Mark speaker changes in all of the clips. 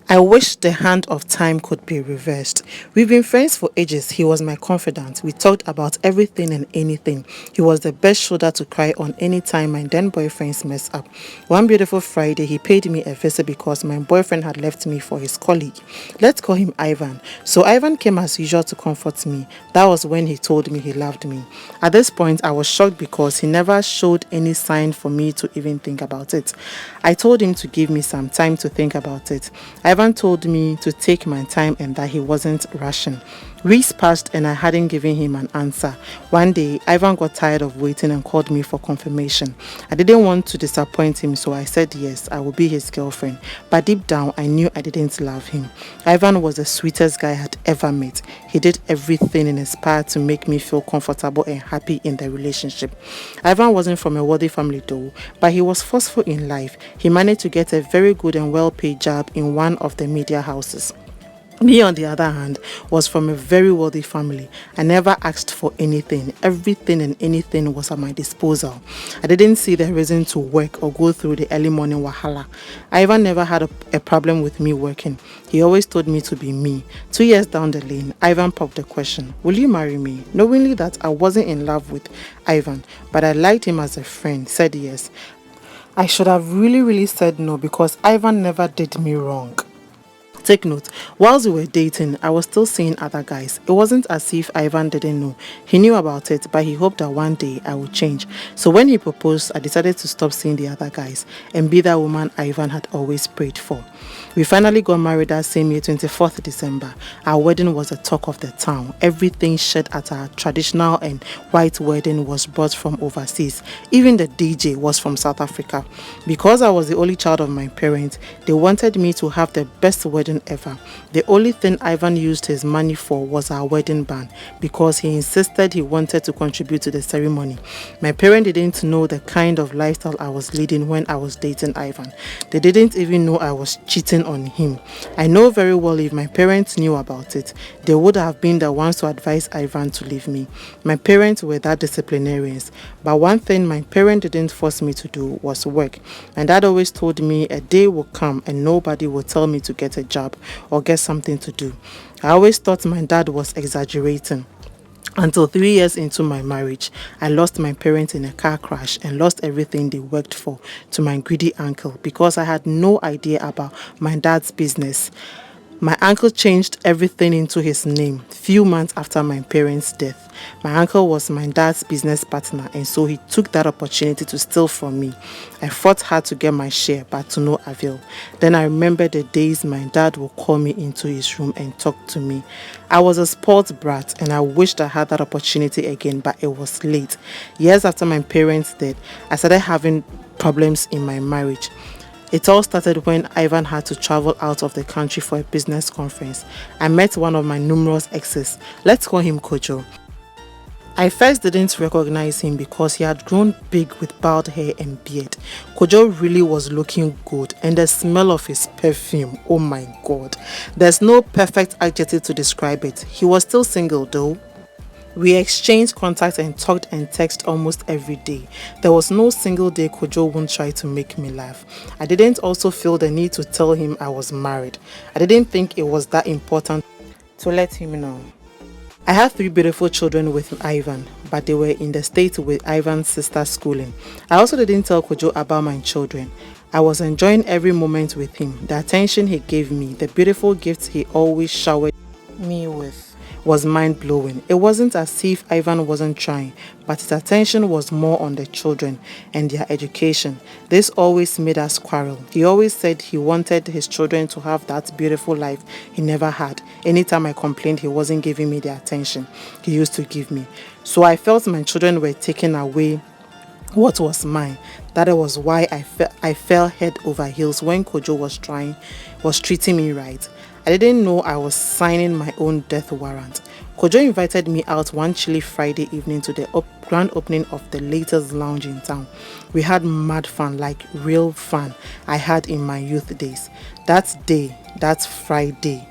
Speaker 1: I wish the hand of time could be reversed. We've been friends for ages. He was my confidant. We talked about everything and anything. He was the best shoulder to cry on any time my then boyfriends messed up. One beautiful Friday, he paid me a visit because my boyfriend had left me for his colleague. Let's call him Ivan. So Ivan came as usual to comfort me. That was when he told me he loved me. At this point, I was shocked because he never showed any sign for me to even think about it. I told him to give me some time to think about it. Ivan told me to take my time and that he wasn't rushing. Weeks passed and I hadn't given him an answer. One day, Ivan got tired of waiting and called me for confirmation. I didn't want to disappoint him, so I said yes, I would be his girlfriend. But deep down, I knew I didn't love him. Ivan was the sweetest guy I had ever met. He did everything in his power to make me feel comfortable and happy in the relationship. Ivan wasn't from a wealthy family though, but he was forceful in life. He managed to get a very good and well-paid job in one of the media houses. Me, on the other hand, was from a very wealthy family. I never asked for anything. Everything and anything was at my disposal. I didn't see the reason to work or go through the early morning wahala. Ivan never had a problem with me working. He always told me to be me. 2 years down the lane, Ivan popped the question, will you marry me? Knowingly that I wasn't in love with Ivan, but I liked him as a friend, said yes. I should have really said no because Ivan never did me wrong. Take note, whilst we were dating, I was still seeing other guys. It wasn't as if Ivan didn't know. He knew about it, but he hoped that one day I would change. So when he proposed, I decided to stop seeing the other guys and be that woman Ivan had always prayed for. We finally got married that same year, 24th December. Our wedding was the talk of the town. Everything shared at our traditional and white wedding was brought from overseas. Even the DJ was from South Africa. Because I was the only child of my parents, they wanted me to have the best wedding ever. The only thing Ivan used his money for was our wedding band because he insisted he wanted to contribute to the ceremony. My parents didn't know the kind of lifestyle I was leading when I was dating Ivan. They didn't even know I was cheating on him. I know very well if my parents knew about it, they would have been the ones to advise Ivan to leave me. My parents were that disciplinarians, but one thing my parents didn't force me to do was work. My dad always told me a day will come and nobody will tell me to get a job or get something to do. I always thought my dad was exaggerating. Until 3 years into my marriage, I lost my parents in a car crash and lost everything they worked for to my greedy uncle because I had no idea about my dad's business. My uncle changed everything into his name few months after my parents' death. My uncle was my dad's business partner and so he took that opportunity to steal from me. I fought hard to get my share but to no avail. Then I remember the days my dad would call me into his room and talk to me. I was a spoiled brat and I wished I had that opportunity again, but it was late. Years after my parents' death, I started having problems in my marriage. It all started when Ivan had to travel out of the country for a business conference. I met one of my numerous exes. Let's call him Kojo. I first didn't recognize him because he had grown big with bald hair and beard. Kojo really was looking good and the smell of his perfume, oh my god. There's no perfect adjective to describe it. He was still single though. We exchanged contact and talked and text almost every day. There was no single day Kojo wouldn't try to make me laugh. I didn't also feel the need to tell him I was married. I didn't think it was that important to let him know. I had 3 beautiful children with Ivan, but they were in the States with Ivan's sister schooling. I also didn't tell Kojo about my children. I was enjoying every moment with him. The attention he gave me, the beautiful gifts he always showered me with was mind-blowing. It wasn't as if Ivan wasn't trying, but his attention was more on the children and their education. This always made us quarrel. He always said he wanted his children to have that beautiful life he never had. Anytime I complained he wasn't giving me the attention he used to give me. So I felt my children were taking away what was mine. That was why I fell head over heels when Kojo was treating me right. I didn't know I was signing my own death warrant. Kojo invited me out one chilly Friday evening to the grand opening of the latest lounge in town. We had mad fun, like real fun I had in my youth days. That day, that Friday,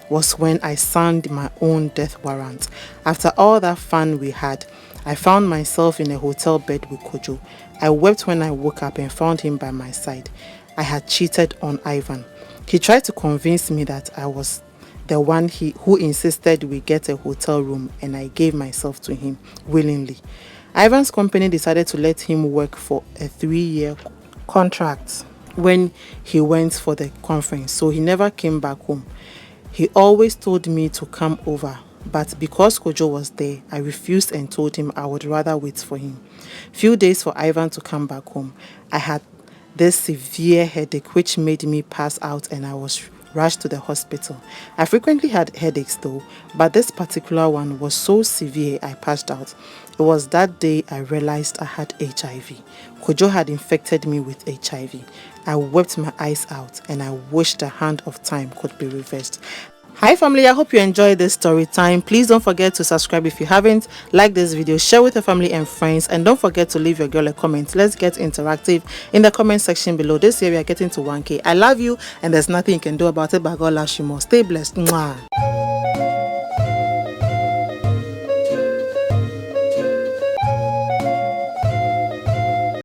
Speaker 1: was when I signed my own death warrant. After all that fun we had, I found myself in a hotel bed with Kojo. I wept when I woke up and found him by my side. I had cheated on Ivan. He tried to convince me that I was the one who insisted we get a hotel room, and I gave myself to him willingly. Ivan's company decided to let him work for a 3-year contract when he went for the conference, so he never came back home. He always told me to come over, but because Kojo was there, I refused and told him I would rather wait for him. Few days for Ivan to come back home, I had this severe headache which made me pass out, and I was rushed to the hospital. I frequently had headaches though, but this particular one was so severe I passed out. It was that day I realized I had HIV. Kojo had infected me with HIV. I wept my eyes out, and I wished the hand of time could be reversed. Hi family, I hope you enjoyed this story time. Please don't forget to subscribe if you haven't, like this video, share with your family and friends, and don't forget to leave your girl a comment. Let's get interactive in the comment section below. This year we are getting to 1K. I love you and there's nothing you can do about it, but God loves you more. Stay blessed. Mwah.